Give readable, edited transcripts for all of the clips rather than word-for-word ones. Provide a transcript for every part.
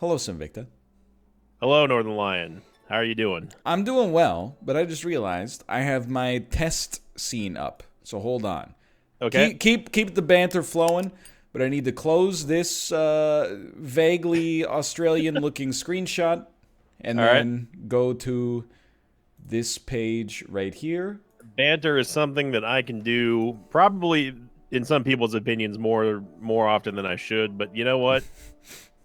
Hello, Sinvicta. Hello, Northernlion. How are you doing? I'm doing well, but I just realized I have my test scene up. So hold on. Okay. Keep the banter flowing, but I need to close this vaguely Australian-looking screenshot, and All right. then go to this page right here. Banter is something that I can do probably in some people's opinions more often than I should, but you know what?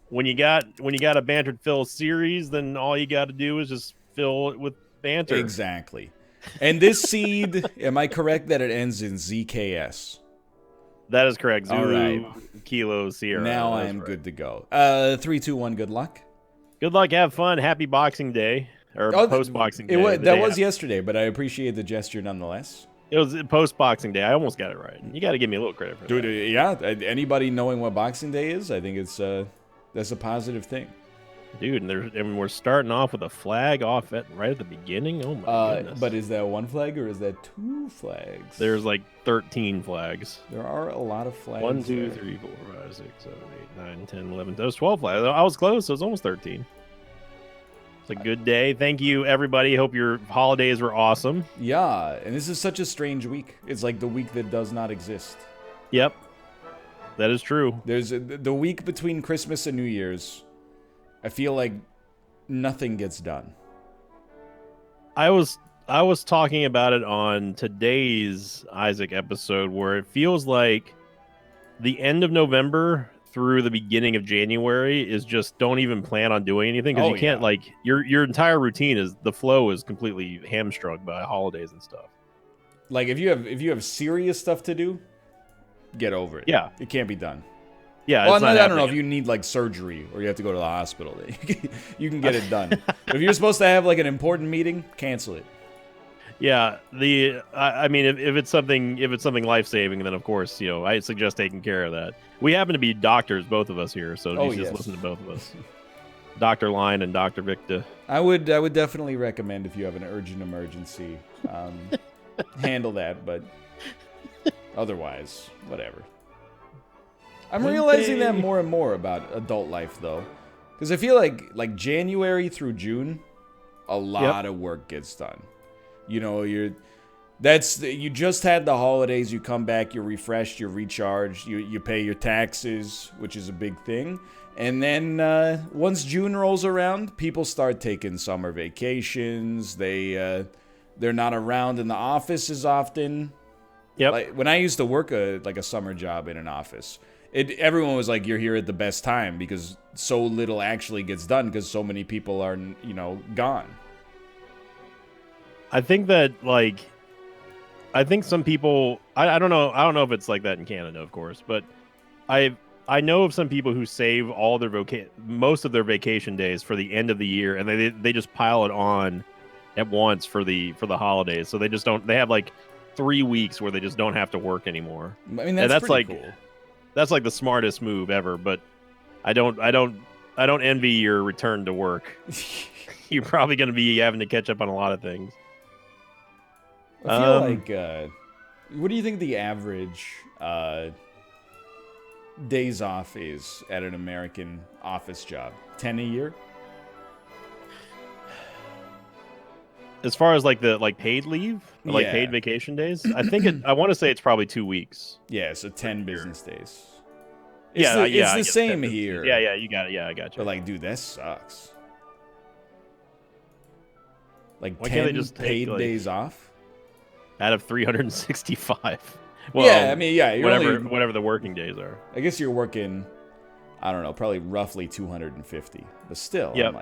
When you got a banter fill series, then all you got to do is just fill it with banter. Exactly. And this seed, am I correct that it ends in ZKS? That is correct. All right. Zulu Kilo Sierra. Now I That's am right. good to go. 3, 2, 1. Good luck. Good luck. Have fun. Happy Boxing Day or Oh, post Boxing it Day. was that was yesterday, but I appreciate the gesture nonetheless. It was post Boxing Day. I almost got it right. You got to give me a little credit for Dude, that. yeah. Anybody knowing what Boxing Day is, I think it's that's a positive thing. Dude, and we're starting off with a flag right at the beginning. Oh my goodness! But is that one flag or is that two flags? There's like 13 flags. There are a lot of flags. 1, 2, 3, 4, 5, 6, 7, 8, 9, 10, 11. That was 12 flags. I was close. So it was almost 13. It's a good day. Thank you, everybody. Hope your holidays were awesome. Yeah, and this is such a strange week. It's like the week that does not exist. Yep, that is true. There's the week between Christmas and New Year's. I feel like nothing gets done. I was talking about it on today's Isaac episode, where it feels like the end of November through the beginning of January is just don't even plan on doing anything because you can't like your entire routine is the flow is completely hamstrung by holidays and stuff. Like if you have serious stuff to do, get over it. Yeah, it can't be done. Yeah, well, I don't know if you need like surgery or you have to go to the hospital. You can get it done. But if you're supposed to have like an important meeting, cancel it. Yeah, I mean, if it's something life saving, then of course, I suggest taking care of that. We happen to be doctors, both of us here, so you just listen to both of us, Dr. Line and Dr. Victa. I would definitely recommend if you have an urgent emergency, handle that. But otherwise, whatever. I'm realizing that more and more about adult life, though, because I feel like January through June, a lot of work gets done. You just had the holidays. You come back, you're refreshed, you're recharged. You pay your taxes, which is a big thing. And then once June rolls around, people start taking summer vacations. They're not around in the office as often. Yep. Like when I used to work a summer job in an office. Everyone was like, you're here at the best time because so little actually gets done because so many people are, gone. I think that, I think some people, I don't know if it's like that in Canada, of course, but I know of some people who save all their most of their vacation days for the end of the year, and they just pile it on at once for the holidays. So they have like 3 weeks where they just don't have to work anymore. I mean, that's pretty cool. That's like the smartest move ever, but I don't envy your return to work. You're probably going to be having to catch up on a lot of things. I feel like, what do you think the average days off is at an American office job? 10 a year? As far as the paid leave, or paid vacation days, I want to say it's probably 2 weeks. Yeah, so 10 business days. It's the same here. Yeah, you got it. Yeah, I got you. But dude, that sucks. Why 10 can't they just paid take, days off out of 365? Well, yeah, I mean, you're whatever the working days are. I guess you're working, I don't know, probably roughly 250. But still, yep.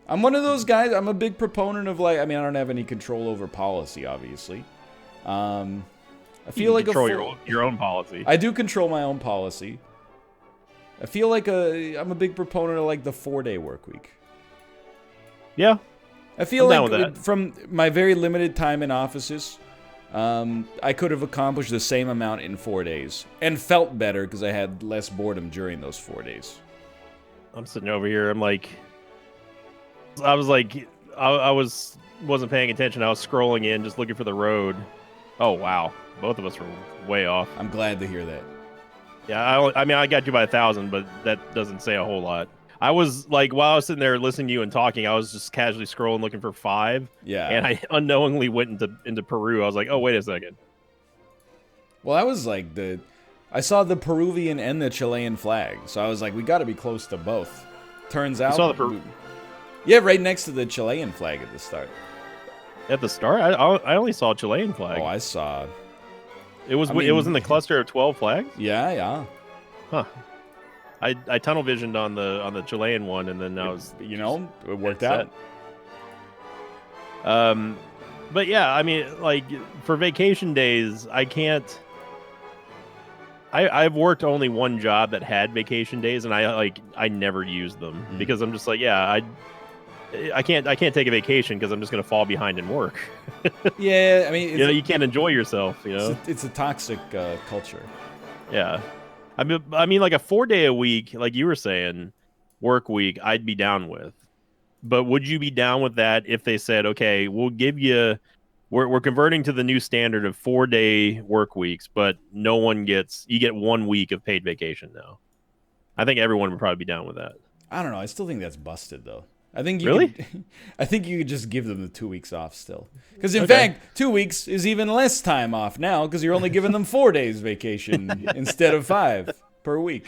I'm one of those guys. I'm a big proponent of I don't have any control over policy, obviously. I feel like control your own policy. I do control my own policy. I feel like I'm a big proponent of the 4-day work week. Yeah, I feel like from my very limited time in offices, I could have accomplished the same amount in 4 days and felt better because I had less boredom during those 4 days. I'm sitting over here. I wasn't paying attention. I was scrolling in, just looking for the road. Oh wow, both of us were way off. I'm glad to hear that. Yeah, I mean, I got you by 1,000, but that doesn't say a whole lot. I was like, while I was sitting there listening to you and talking, I was just casually scrolling looking for 5, Yeah. and I unknowingly went into Peru. I was like, oh, wait a second. Well, I was like I saw the Peruvian and the Chilean flag, so I was like, we got to be close to both. Turns out, saw the yeah, right next to the Chilean flag at the start. At the start, I only saw Chilean flag. Oh, I saw. It was in the cluster of 12 flags. Yeah, yeah. Huh. I tunnel visioned on the Chilean one, and then I was it worked out. But yeah, I mean, like for vacation days, I can't. I've worked only one job that had vacation days, and I never used them because I'm just like, yeah, I can't take a vacation because I'm just gonna fall behind in work. Yeah, I mean, you can't enjoy yourself. It's a toxic culture. Yeah, I mean, like a 4-day a week, like you were saying, work week, I'd be down with. But would you be down with that if they said, okay, we'll give you, we're converting to the new standard of 4-day work weeks, but you get 1 week of paid vacation now? I think everyone would probably be down with that. I don't know. I still think that's busted though. I think I think you could just give them the 2 weeks off still. Because in fact, 2 weeks is even less time off now because you're only giving them 4 days vacation instead of 5 per week.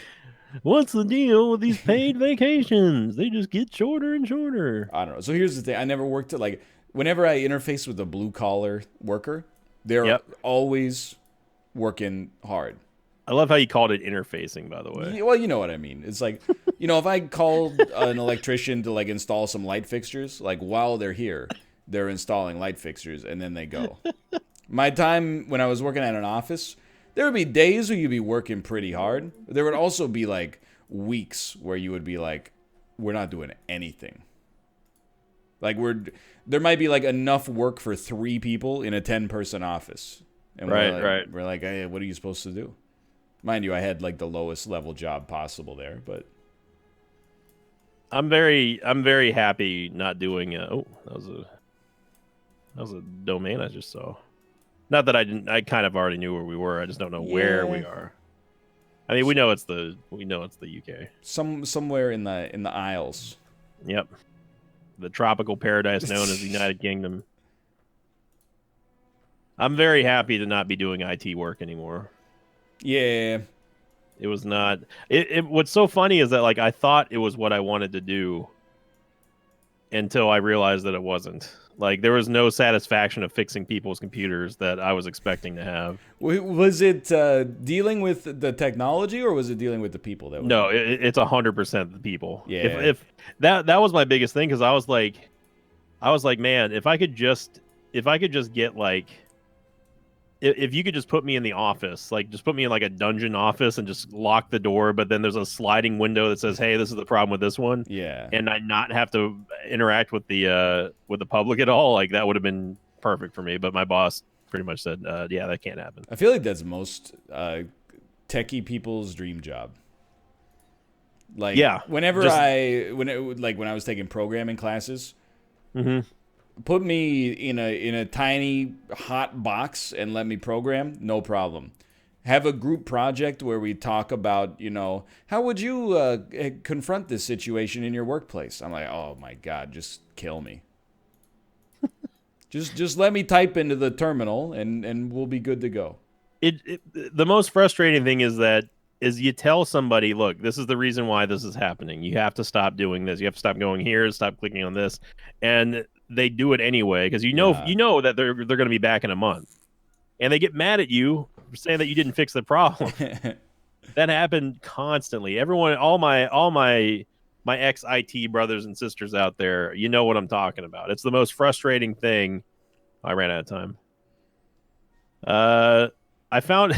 What's the deal with these paid vacations? They just get shorter and shorter. I don't know. So here's the thing. I never worked at whenever I interface with a blue collar worker, they're always working hard. I love how you called it interfacing, by the way. Well, you know what I mean. It's like, if I called an electrician to install some light fixtures, while they're here, they're installing light fixtures and then they go. My time when I was working at an office, there would be days where you'd be working pretty hard. But there would also be weeks where you would be like, we're not doing anything. There might be enough work for 3 people in a 10-person office. And right. We're like, hey, what are you supposed to do? Mind you, I had the lowest level job possible there, but I'm very happy not doing. That was a domain I just saw. Not that I didn't. I kind of already knew where we were. I just don't know where we are. I mean, we know it's the UK. Somewhere in the Isles. Yep, the tropical paradise known as the United Kingdom. I'm very happy to not be doing IT work anymore. Yeah. It was not. What's so funny is that I thought it was what I wanted to do until I realized that it wasn't. There was no satisfaction of fixing people's computers that I was expecting to have. Was it dealing with the technology or was it dealing with the people? No, it's 100% the people. Yeah. If that was my biggest thing because I was like, man, if I could just get if you could just put me in the office, just put me in a dungeon office and just lock the door, but then there's a sliding window that says, hey, this is the problem with this one. Yeah. And I not have to interact with the public at all. That would have been perfect for me. But my boss pretty much said, yeah, that can't happen. I feel like that's most techie people's dream job. Whenever when I was taking programming classes, put me in a tiny hot box and let me program, no problem. Have a group project where we talk about, how would you confront this situation in your workplace? I'm like, oh my God, just kill me. just let me type into the terminal and we'll be good to go. The most frustrating thing is you tell somebody, look, this is the reason why this is happening. You have to stop doing this. You have to stop going here, stop clicking on this. And they do it anyway because you know that they're going to be back in a month, and they get mad at you for saying that you didn't fix the problem. That happened constantly. Everyone, all my ex IT brothers and sisters out there, you know what I'm talking about. It's the most frustrating thing. I ran out of time. I found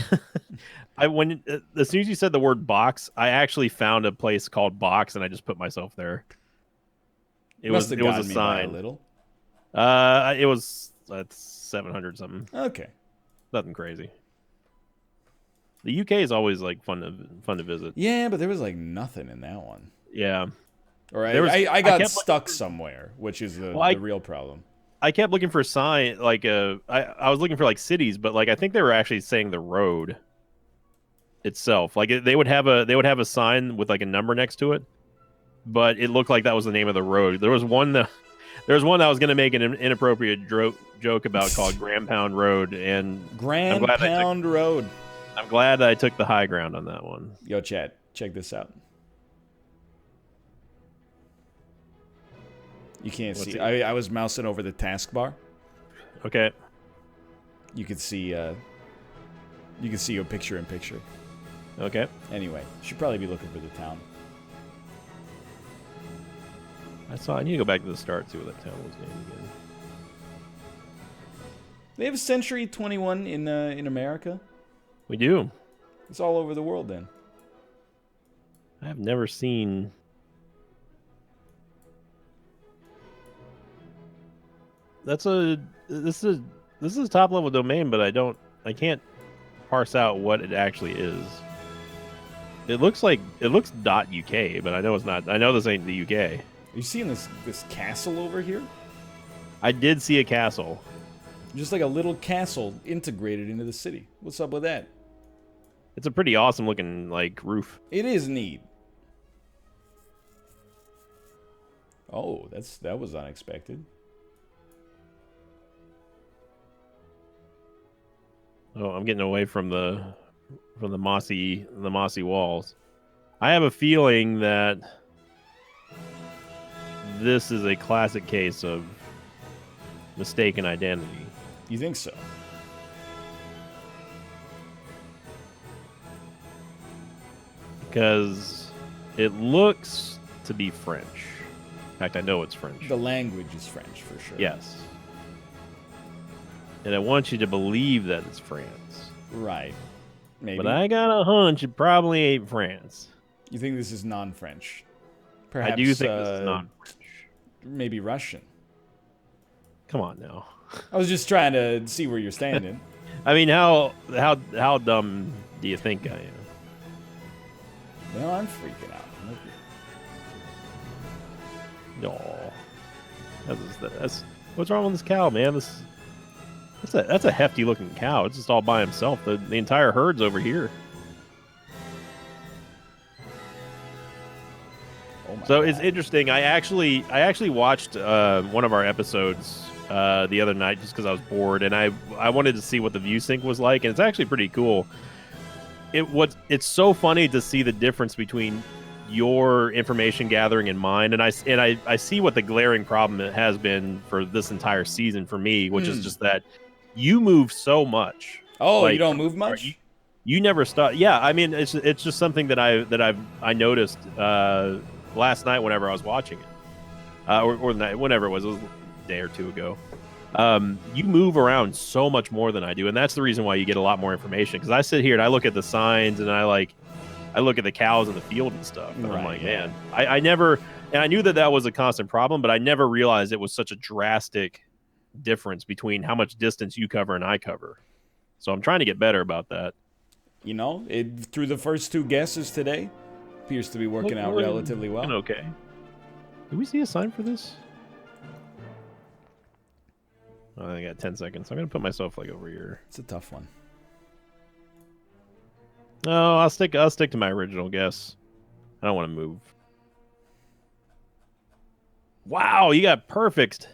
as soon as you said the word box, I actually found a place called Box, and I just put myself there. It was a sign. A little. It was 700 something. Okay. Nothing crazy. The UK is always fun to visit. Yeah, but there was nothing in that one. Yeah. Or I got stuck somewhere, which is the real problem. I kept looking for a sign, I was looking for cities, but I think they were actually saying the road. itself. Like they would have a sign with like a number next to it, but it looked like that was the name of the road. There was one that I was going to make an inappropriate joke about called Grand Pound Road, and Grand Pound Road. I'm glad I took the high ground on that one. Yo, chat, check this out. You can't see. I was mousing over the taskbar. Okay. You could see. You can see your picture in picture. Okay. Anyway, should probably be looking for the town. I need to go back to the start, see what that town was named again. They have a Century 21 in America. We do. It's all over the world then. I have never seen. This is a top level domain, but I can't parse out what it actually is. It looks .uk, but I know it's not. I know this ain't the UK. Are you seeing this castle over here? I did see a castle. Just like a little castle integrated into the city. What's up with that? It's a pretty awesome looking like roof. It is neat. Oh, that was unexpected. Oh, I'm getting away from the mossy walls. I have a feeling that this is a classic case of mistaken identity. You think so? Because it looks to be French. In fact, I know it's French. The language is French for sure. Yes. And I want you to believe that it's France. Right. Maybe. But I got a hunch it probably ain't France. You think this is non-French? Perhaps, I do think this is non-French. Maybe Russian. Come on now. I was just trying to see where you're standing. I mean, how dumb do you think I am? Well, I'm freaking out. No. That's what's wrong with this cow, man? That's a hefty looking cow. It's just all by himself. The entire herd's over here. Oh my so God. It's interesting. I actually watched one of our episodes the other night just because I was bored, and I wanted to see what the view sync was like, and it's actually pretty cool. It's so funny to see the difference between your information gathering and mine, and I see what the glaring problem it has been for this entire season for me, which is just that you move so much. Oh, like, you don't move much? You never stop. Yeah, I mean it's just something that I noticed last night whenever I was watching it, or the night whenever it was a day or two ago. You move around so much more than I do, and that's the reason why you get a lot more information. Because I sit here and I look at the signs and I look at the cows in the field and stuff, and I'm like, man, I never, and I knew that was a constant problem, but I never realized it was such a drastic difference between how much distance you cover and I cover. So I'm trying to get better about that. You know, through the first two guesses today, appears to be working out relatively well. Okay. Do we see a sign for this? Oh, I got 10 seconds. I'm gonna put myself like over here. It's a tough one. No, I'll stick to my original guess. I don't want to move. Wow, you got perfect.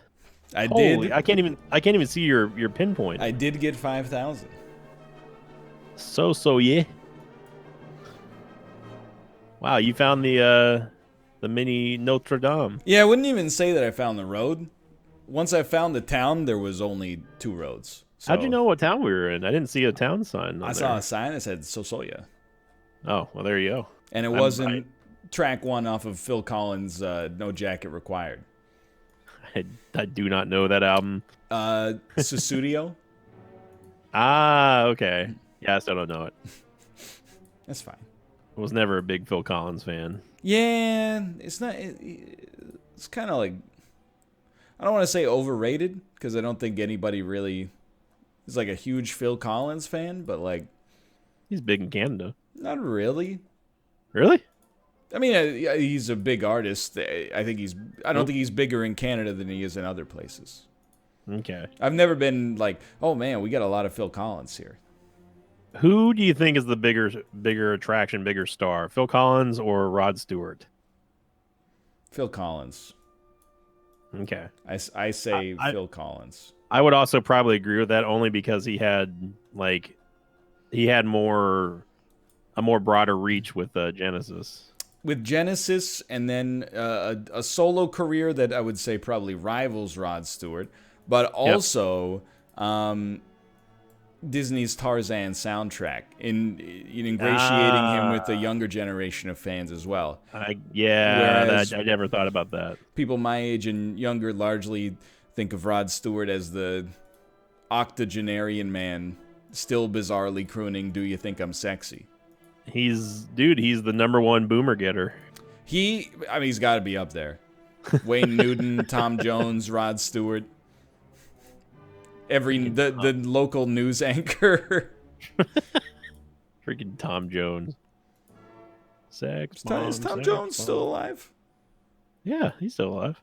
I did. I can't even see your pinpoint. I did get 5,000. So yeah. Wow, you found the mini Notre Dame. Yeah, I wouldn't even say that I found the road. Once I found the town, there was only 2 roads. So how'd you know what town we were in? I didn't see a town sign. I saw a sign that said Sosoya. Oh, well, there you go. And it wasn't track 1 off of Phil Collins' No Jacket Required. I do not know that album. Susudio? Ah, okay. Yeah, I still don't know it. That's fine. I was never a big Phil Collins fan. Yeah, it's not. It's kind of like, I don't want to say overrated, because I don't think anybody really is like a huge Phil Collins fan, but like, he's big in Canada. Not really. Really? I mean, he's a big artist. I think I don't think he's bigger in Canada than he is in other places. Okay. I've never been like, oh man, we got a lot of Phil Collins here. Who do you think is the bigger attraction, bigger star? Phil Collins or Rod Stewart? Phil Collins. Okay. I say Phil Collins. I would also probably agree with that only because he had a more broader reach with Genesis. With Genesis, and then a solo career that I would say probably rivals Rod Stewart, but also Disney's Tarzan soundtrack in ingratiating him with the younger generation of fans as well. I never thought about that. People my age and younger largely think of Rod Stewart as the octogenarian man, still bizarrely crooning "Do You Think I'm Sexy?" He's the #1 boomer getter. He's got to be up there. Wayne Newton, Tom Jones, Rod Stewart. The local news anchor. Freaking Tom Jones. Is Tom Jones still alive? Yeah, he's still alive.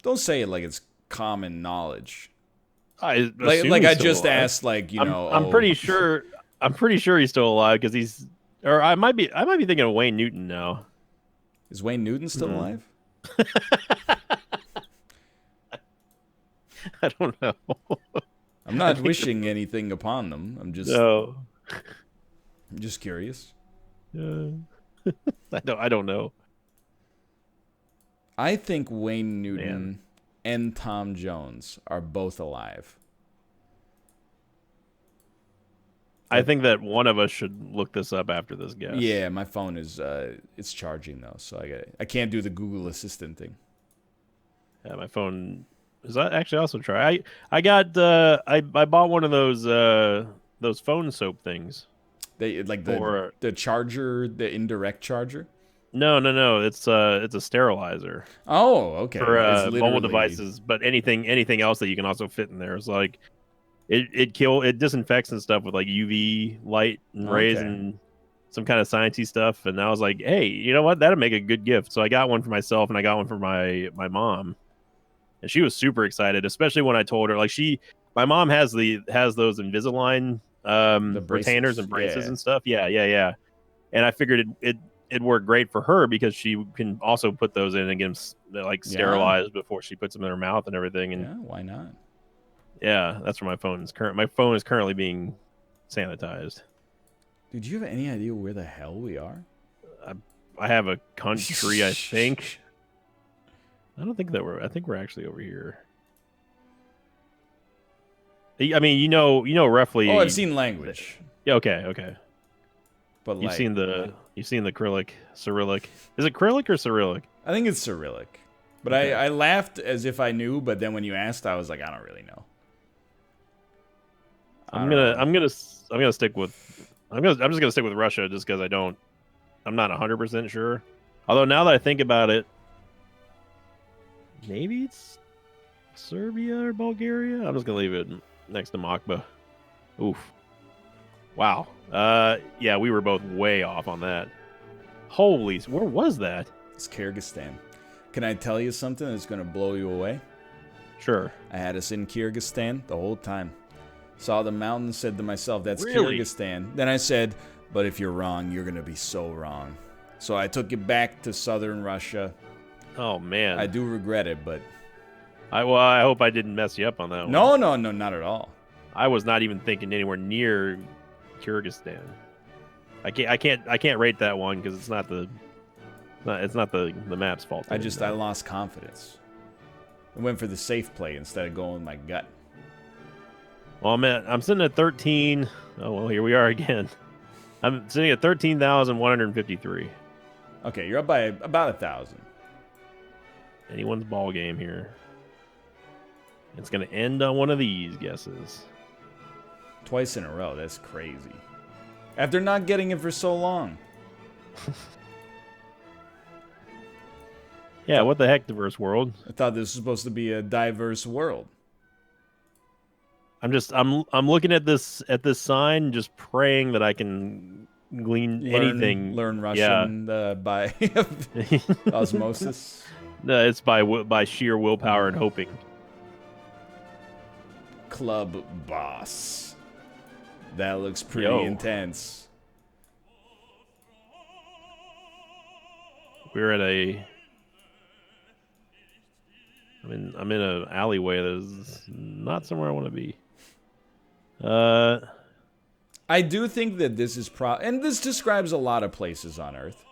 Don't say it like it's common knowledge. I just asked, I'm pretty sure he's still alive because he's. Or I might be thinking of Wayne Newton now. Is Wayne Newton still alive? I don't know. I'm not wishing anything upon them. I'm just curious. I don't know. I think Wayne Newton and Tom Jones are both alive. I think that one of us should look this up after this guess. Yeah, my phone is it's charging though, so I can't do the Google Assistant thing. Yeah, my phone is actually also try. I got I bought one of those phone soap things. They the charger, the indirect charger. No. It's a sterilizer. Oh, okay. For mobile devices, but anything else that you can also fit in there is like. It disinfects and stuff with like UV light and rays and some kind of sciencey stuff. And I was like, hey, you know what? That'd make a good gift. So I got one for myself and I got one for my mom. And she was super excited, especially when I told her my mom has those Invisalign retainers and braces and stuff. Yeah. And I figured it'd work great for her because she can also put those in and get them sterilized before she puts them in her mouth and everything. And yeah, why not? Yeah, that's where my phone is My phone is currently being sanitized. Dude, do you have any idea where the hell we are? I have a country, I think. I don't think I think we're actually over here. I mean, you know roughly. Oh, I've seen language. Yeah, okay. But you've seen the Cyrillic. Is it Cyrillic or Cyrillic? I think it's Cyrillic. But okay. I laughed as if I knew, but then when you asked, I was like, I don't really know. I'm just gonna stick with Russia just because I'm not 100% sure. Although now that I think about it, maybe it's Serbia or Bulgaria. I'm just gonna leave it next to Makba. Oof. Wow. Yeah, we were both way off on that. Holy, where was that? It's Kyrgyzstan. Can I tell you something that's gonna blow you away? Sure. I had us in Kyrgyzstan the whole time. Saw the mountains, said to myself, that's really? Kyrgyzstan. Then I said, but if you're wrong, you're going to be so wrong. So I took it back to southern Russia. Oh, man. I do regret it, but... I hope I didn't mess you up on that one. No, not at all. I was not even thinking anywhere near Kyrgyzstan. I can't rate that one because it's not the map's fault. I lost confidence. I went for the safe play instead of going with my gut. Well, I'm sitting at 13. Oh, well, here we are again. I'm sitting at 13,153. Okay, you're up by about 1,000. Anyone's ball game here. It's going to end on one of these guesses. Twice in a row. That's crazy. After not getting it for so long. Yeah, what the heck, diverse world? I thought this was supposed to be a diverse world. I'm looking at this sign, just praying that I can glean anything. Learn Russian by osmosis. No, it's by sheer willpower and hoping. Club boss. That looks pretty intense. We're at a... I'm in an alleyway that is not somewhere I want to be. I do think that this is and this describes a lot of places on Earth.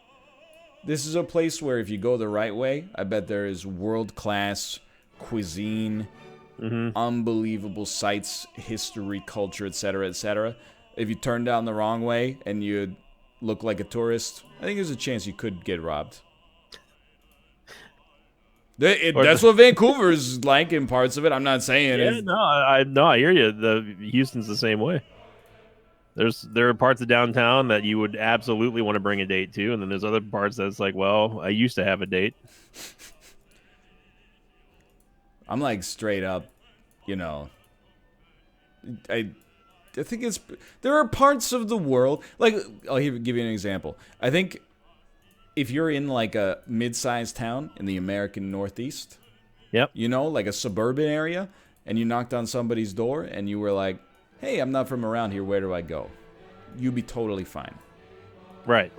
This is a place where if you go the right way, I bet there is world-class cuisine, unbelievable sights, history, culture, etc., etc. If you turn down the wrong way and you look like a tourist, I think there's a chance you could get robbed. That's what Vancouver's like in parts of it. I'm not saying. Yeah, I hear you. Houston's the same way. There are parts of downtown that you would absolutely want to bring a date to, and then there's other parts that's like, well, I used to have a date. I'm like straight up, I think there are parts of the world, like, I'll give you an example. I think if you're in like a mid-sized town in the American Northeast, yep, like a suburban area, and you knocked on somebody's door and you were like, hey, I'm not from around here, where do I go? You'd be totally fine. Right.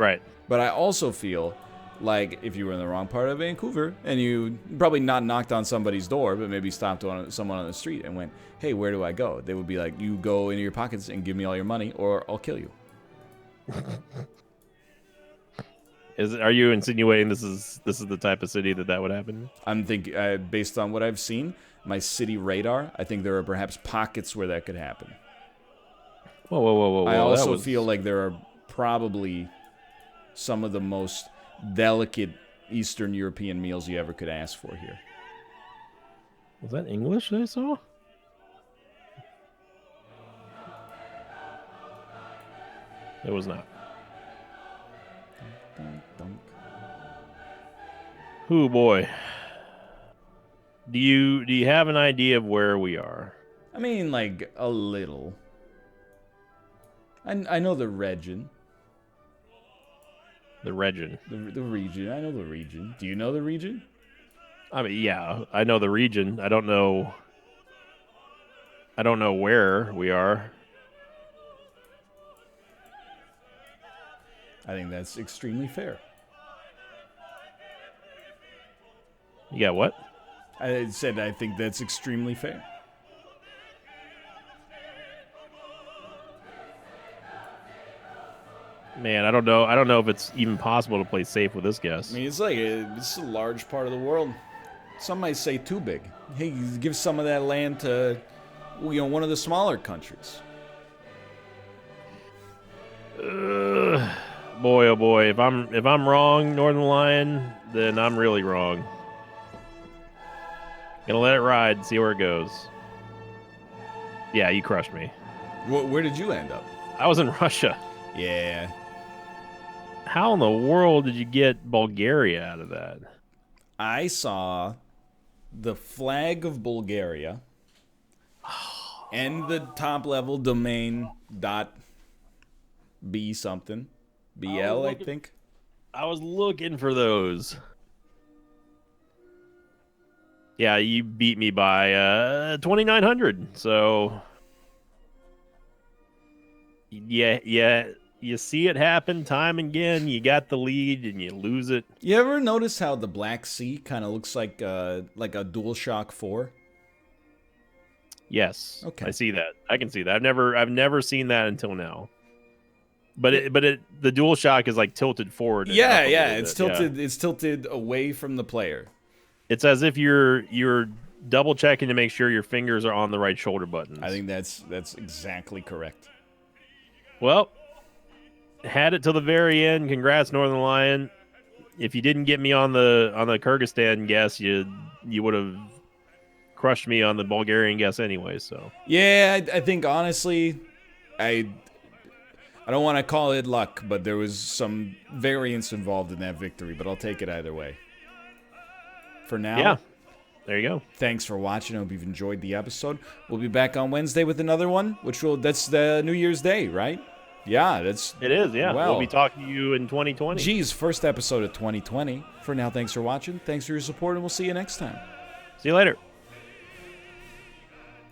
But I also feel like if you were in the wrong part of Vancouver and you probably not knocked on somebody's door, but maybe stopped on someone on the street and went, hey, where do I go? They would be like, you go into your pockets and give me all your money or I'll kill you. Are you insinuating this is the type of city that would happen? I'm thinking, based on what I've seen, my city radar, I think there are perhaps pockets where that could happen. Whoa. I also feel like there are probably some of the most delicate Eastern European meals you ever could ask for here. Was that English I saw? It was not. Oh boy. Do you have an idea of where we are? I mean, like, a little. I know the region. The region. The region. I know the region. Do you know the region? I mean, yeah, I know the region. I don't know where we are. I think that's extremely fair. You got what? I said I think that's extremely fair. Man, I don't know if it's even possible to play safe with this guess. I mean, it's a large part of the world. Some might say too big. Hey, give some of that land to, one of the smaller countries. Boy, oh boy, if I'm wrong, Northernlion, then I'm really wrong. Gonna let it ride, see where it goes. Yeah, you crushed me. Where did you end up? I was in Russia. Yeah. How in the world did you get Bulgaria out of that? I saw the flag of Bulgaria and the top level domain .b something. BL, I think. I was looking for those. Yeah, you beat me by 2,900. So yeah, you see it happen time and again. You got the lead and you lose it. You ever notice how the Black Sea kind of looks like a DualShock 4? Yes. Okay. I see that. I can see that. I've never seen that until now. But the DualShock is like tilted forward. Yeah, it's tilted. Yeah. It's tilted away from the player. It's as if you're double checking to make sure your fingers are on the right shoulder buttons. I think that's exactly correct. Well, had it till the very end. Congrats, Northernlion. If you didn't get me on the Kyrgyzstan guess, you would have crushed me on the Bulgarian guess anyway. So yeah, I think honestly, I don't want to call it luck, but there was some variance involved in that victory. But I'll take it either way. For now, yeah. There you go. Thanks for watching. I hope you've enjoyed the episode. We'll be back on Wednesday with another one, that's the New Year's Day, right? Yeah, it is. Yeah. Well, we'll be talking to you in 2020. Geez, first episode of 2020. For now, thanks for watching. Thanks for your support, and we'll see you next time. See you later.